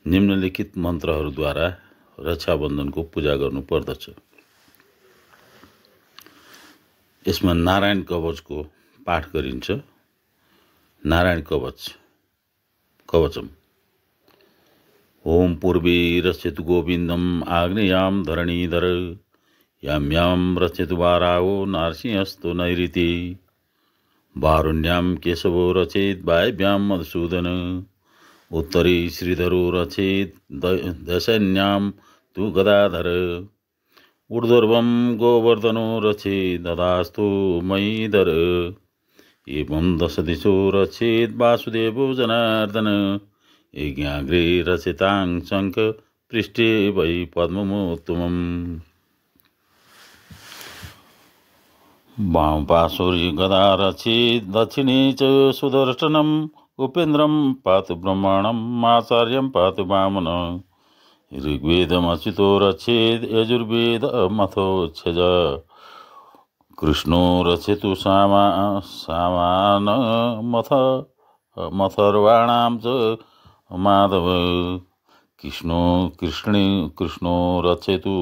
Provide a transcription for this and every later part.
निम्नलिखित मन्त्रहरूद्वारा रक्षाबन्धनको पूजा गर्नुपर्दछ। यसमा नारायण कवचको पाठ गरिन्छ। नारायण कवचम ओम पूर्वे रक्षतु गोविन्दम आग्नेयां धरणीधर यां रक्षतु वाराहो नारसिंहस्तु नैऋति वारुण्यां केशवो रचेत् वायव्यां मधुसूदन उत्तरे श्रीधरो रचेत् दशन्यां तु गदाधर ऊर्ध्वं गोवर्धनो रचेत् ददास्तु मयीधर एवं दशदिशो रचेत् वासुदेवो जनार्दन यज्ञाग्रे रचितां शङ्ख पृष्ठे वै पद्ममुत्तमम् वामपाशोरि गदा रचेत् दक्षिणे च सुदर्शनम् उपेन्द्रं पातु ब्रह्मणम् आचार्यं पातु वामन ऋग्वेदमच्युतो रचेत् यजुर्वेदमथोच्छज कृष्णो रचेतु सामानमथर्वाणां च माधव कृष्णो रचेतु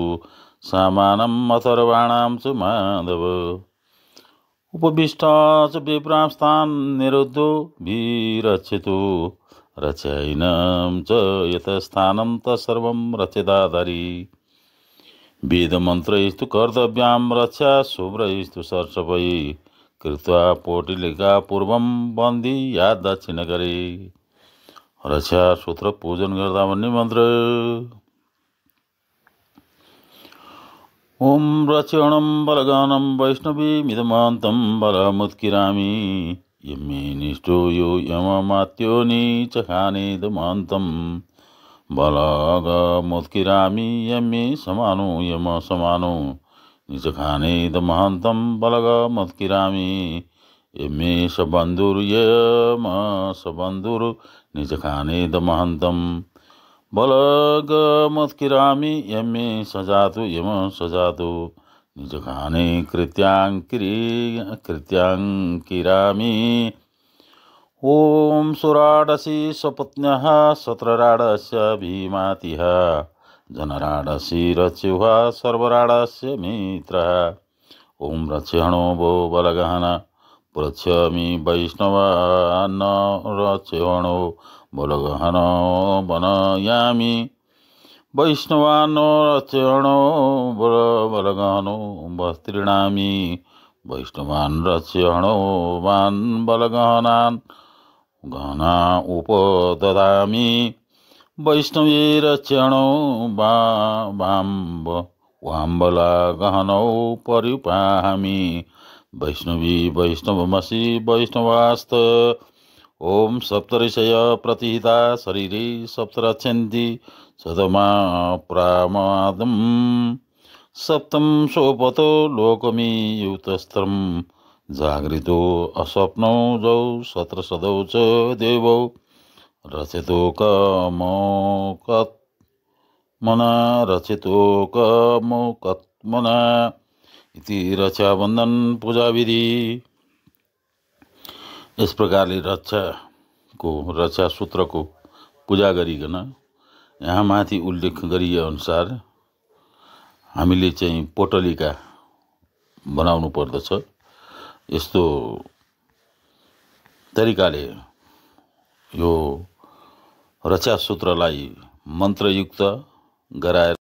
सामानम् अथर्वाणां च माधव उपविष्टा च विप्रांस्तान् निरुद्धो विरचेतु रचयिनं च यतस्थानं तत्सर्वं रचेदाधरी वेदमन्त्रैस्तु कर्तव्यां रक्षा शुभ्रैस्तु सर्षपै कृत्वा पोटिलिका पूर्वं बन्दी या दक्षिणकरे रक्षा सूत्र पूजन गर्दा भन्ने मन्त्र ओम रक्षणं बलगानं वैष्णवीमिदमान्तं बलमुत्किरामि यमे निष्ठो यो यममात्यो नीचखानेदमान्तं बलगमुत्किरामि यमे समानो यम समानो नीचखानेदमहान्तं बलगमुत्किरामि यमे सबन्धुर्यम सबन्धुर् नीचखानेदमहान्तं बलगमुत्किरामि यमे सजातु यम सजातु निजखाने कृत्याङ्किरामि ओम सुराडसि स्वपत्न्यः सत्रराडस्य भीमातिः जनराडसि रच्युः सर्वराडस्य मित्रः ओम रक्षणो वो बलगहना पुरच्छमि वैष्णवान् रक्षणो बलगहनो बनयामि वैष्णवान् रक्षणो बलगहनो वस्त्रीणामि वैष्णवान् रक्षणो वान् बलगहनान् गहना उपददामि वैष्णवी रक्षणो वाम्बलगहनौ परिपाहामि वैष्णवी वैष्णवमसि वैष्णवास्त ओम सप्तऋषय प्रतिहिता शरीरे सप्तरक्षन्ति सदमा प्रामादं सप्तं सोपतो लोकमी युतस्त्रं जागृतो अस्वप्नौ जौ सत्रसदौ च देवौ रचितो कमोकत्मना इति रक्षाबन्धन पूजा विधि। इस प्रकारले रक्षा सूत्रको पूजा गरिकन यहाँ माथि उल्लेख गरिए अनुसार हामीले चाहिँ पोटलिका बनाउनु पर्दछ। यस्तो तरिकाले यो रक्षा सूत्रलाई मन्त्रयुक्त गराएर